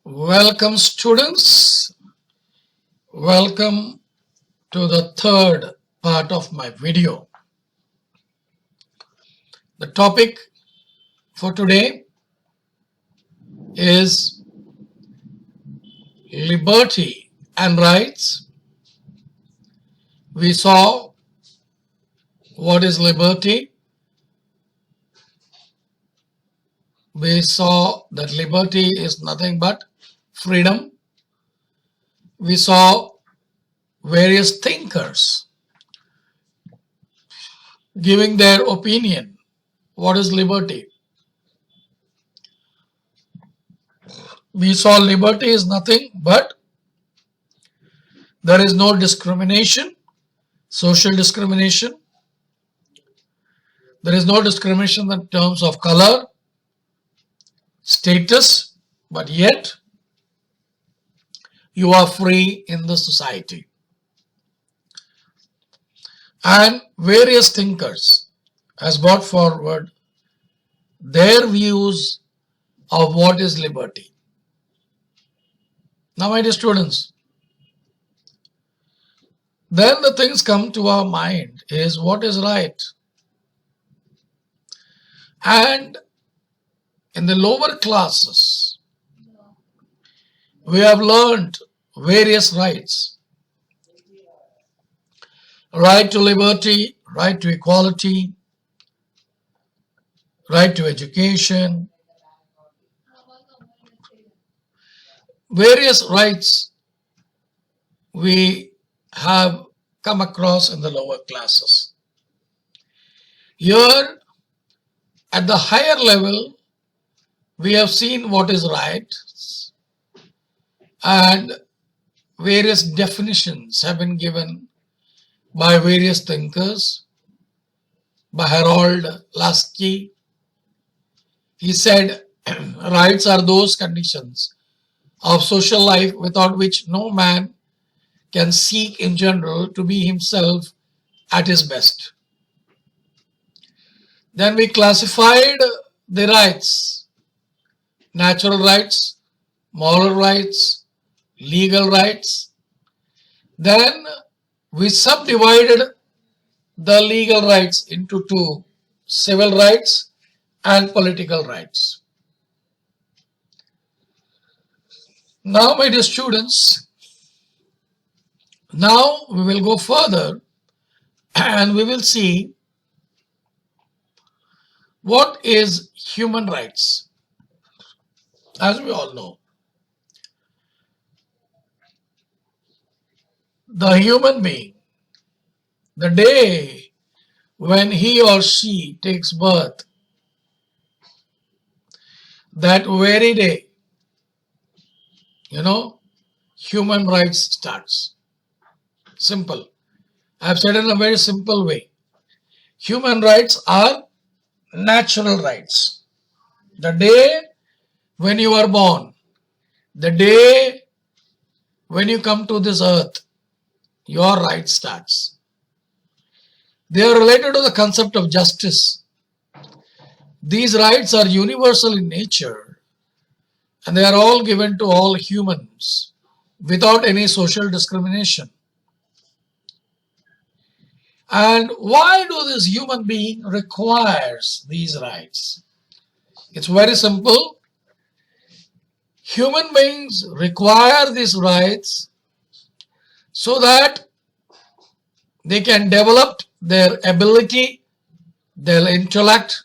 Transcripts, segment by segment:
Welcome students, welcome to the third part of my video. The topic for today is liberty and rights. We saw what is liberty. We saw that liberty is nothing but freedom. We saw various thinkers giving their opinion. What is liberty? We saw liberty is nothing but there is no discrimination, social discrimination. There is no discrimination in terms of color, status, but yet you are free in the society. And various thinkers has brought forward their views of what is liberty. Now, my dear students, then the things come to our mind is what is right. And in the lower classes, we have learned various rights. Right to liberty, right to equality, right to education, various rights we have come across in the lower classes. Here, at the higher level, we have seen what is right, and various definitions have been given by various thinkers. By Harold Lasky, he said, rights are those conditions of social life without which no man can seek in general to be himself at his best. Then we classified the rights: natural rights, moral rights, legal rights. Then we subdivided the legal rights into two: civil rights and political rights. Now, my dear students, now we will go further and we will see what is human rights. As we all know, the human being, the day when he or she takes birth, that very day, human rights starts. Simple. I have said in a very simple way. Human rights are natural rights. The day when you are born, the day when you come to this earth, your right starts. They are related to the concept of justice. These rights are universal in nature and they are all given to all humans without any social discrimination. And why do this human being requires these rights? It's very simple. Human beings require these rights so that they can develop their ability, their intellect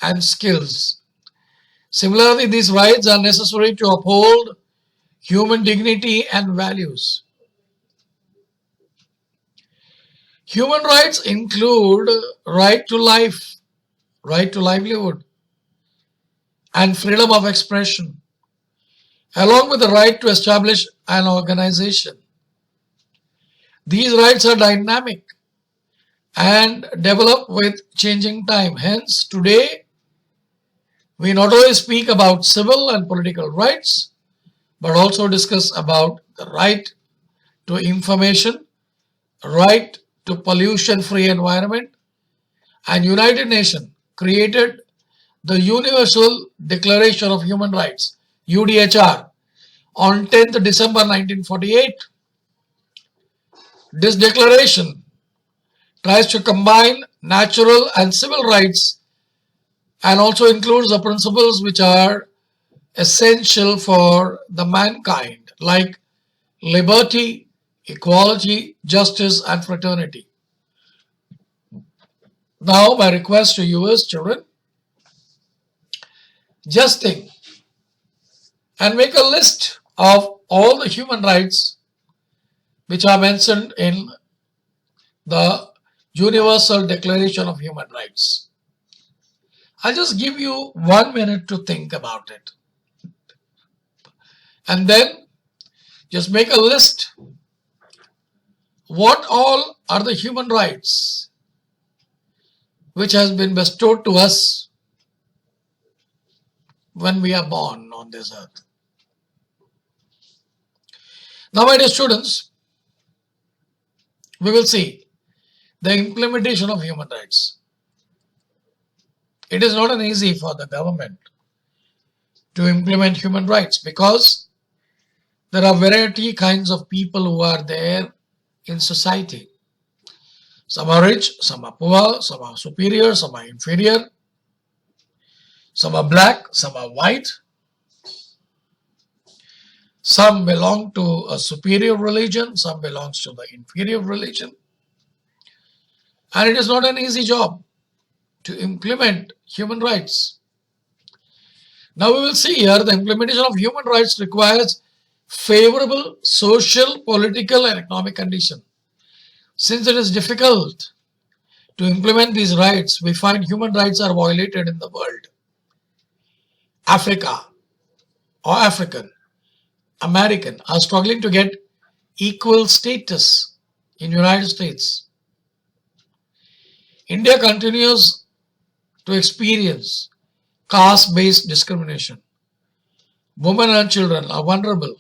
and skills. Similarly, these rights are necessary to uphold human dignity and values. Human rights include right to life, right to livelihood, and freedom of expression, along with the right to establish an organization. These rights are dynamic and develop with changing time. Hence, today, we not only speak about civil and political rights, but also discuss about the right to information, right to pollution-free environment, and United Nations created the Universal Declaration of Human Rights, UDHR, on 10th December 1948. This declaration tries to combine natural and civil rights and also includes the principles which are essential for the mankind, like liberty, equality, justice, and fraternity. Now, my request to you is, children, just think and make a list of all the human rights which are mentioned in the Universal Declaration of Human Rights. I'll just give you 1 minute to think about it. And then just make a list. What all are the human rights which has been bestowed to us when we are born on this earth? Now, my dear students, we will see the implementation of human rights. It is not an easy for the government to implement human rights because there are variety kinds of people who are there in society. Some are rich, some are poor, some are superior, some are inferior, some are black, some are white. Some belong to a superior religion, some belongs to the inferior religion. And it is not an easy job to implement human rights. Now we will see here the implementation of human rights requires favorable social, political, and economic conditions. Since it is difficult to implement these rights, we find human rights are violated in the world. Africa or African, American are struggling to get equal status in United States. India continues to experience caste-based discrimination. Women and children are vulnerable.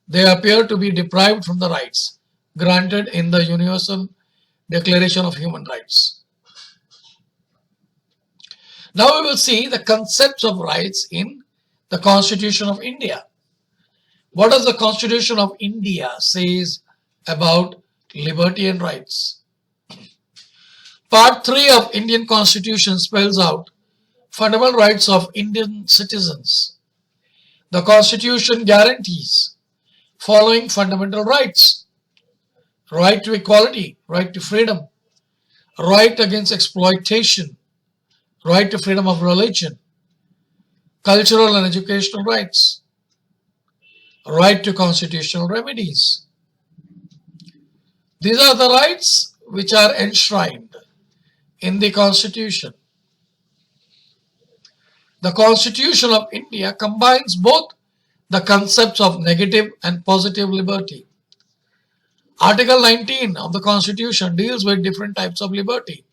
They appear to be deprived from the rights granted in the Universal Declaration of Human Rights. Now we will see the concepts of rights in the Constitution of India. What does the Constitution of India says about liberty and rights? Part 3 of Indian Constitution spells out fundamental rights of Indian citizens. The Constitution guarantees following fundamental rights: right to equality, right to freedom, right against exploitation, right to freedom of religion, cultural and educational rights, right to constitutional remedies. These are the rights which are enshrined in the Constitution. The Constitution of India combines both the concepts of negative and positive liberty. Article 19 of the Constitution deals with different types of liberty,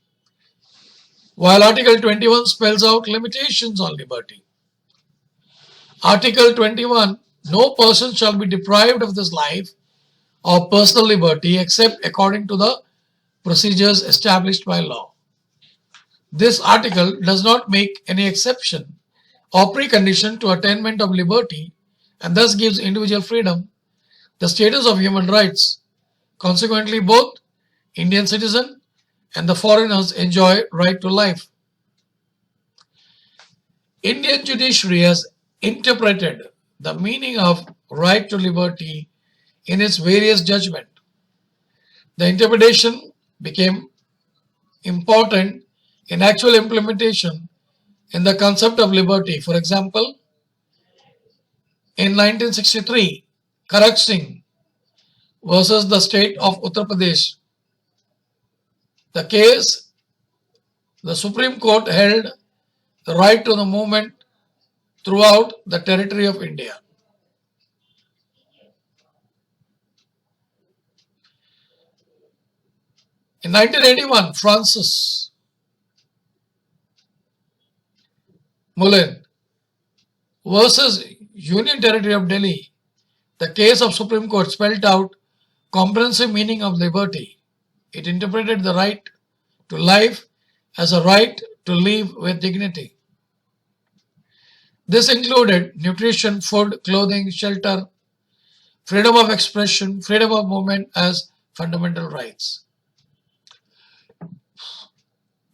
while Article 21 spells out limitations on liberty. Article 21, no person shall be deprived of this life or personal liberty except according to the procedures established by law. This article does not make any exception or precondition to attainment of liberty and thus gives individual freedom the status of human rights. Consequently, both Indian citizens and the foreigners enjoy right to life. Indian judiciary has interpreted the meaning of right to liberty in its various judgments. The interpretation became important in actual implementation in the concept of liberty. For example, in 1963, Karak Singh versus the state of Uttar Pradesh, the case, the Supreme Court held the right to the movement throughout the territory of India. In 1981, Francis Mullen versus Union Territory of Delhi, the case of Supreme Court spelled out comprehensive meaning of liberty It interpreted the right to life as a right to live with dignity. This included nutrition, food, clothing, shelter, freedom of expression, freedom of movement as fundamental rights.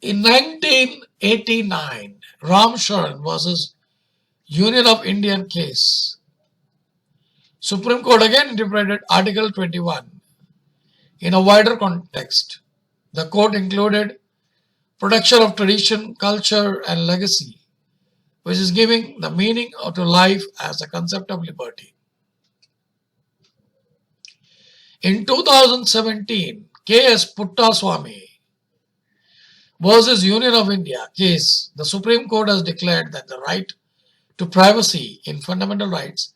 In 1989, Ram Sharan versus Union of Indian case, Supreme Court again interpreted Article 21 in a wider context. The court included protection of tradition, culture, and legacy, which is giving the meaning to life as a concept of liberty. In 2017, K.S. Puttaswamy versus Union of India case, the Supreme Court has declared that the right to privacy in fundamental rights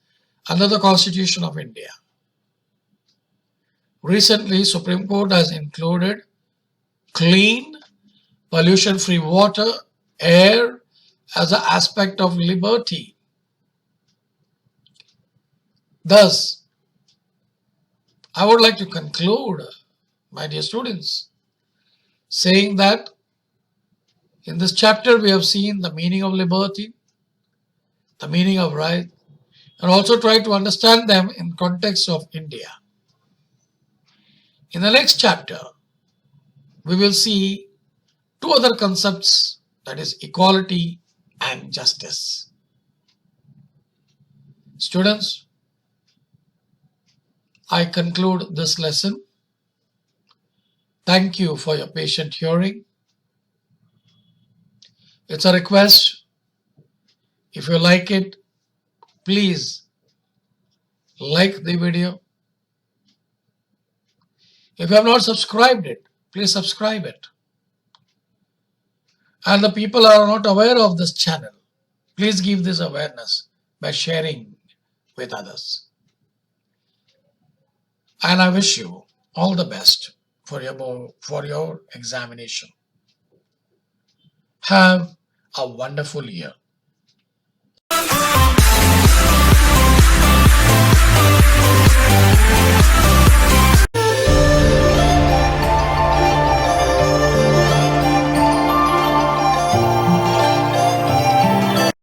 under the Constitution of India. Recently, Supreme Court has included clean, pollution-free water, air as an aspect of liberty. Thus, I would like to conclude, my dear students, saying that in this chapter we have seen the meaning of liberty, the meaning of right, and also try to understand them in context of India. In the next chapter, we will see two other concepts, that is equality and justice. Students, I conclude this lesson. Thank you for your patient hearing. It's a request. If you like it, please like the video. If you have not subscribed it, please subscribe it. And the people are not aware of this channel, please give this awareness by sharing with others. And I wish you all the best for your examination. Have a wonderful year.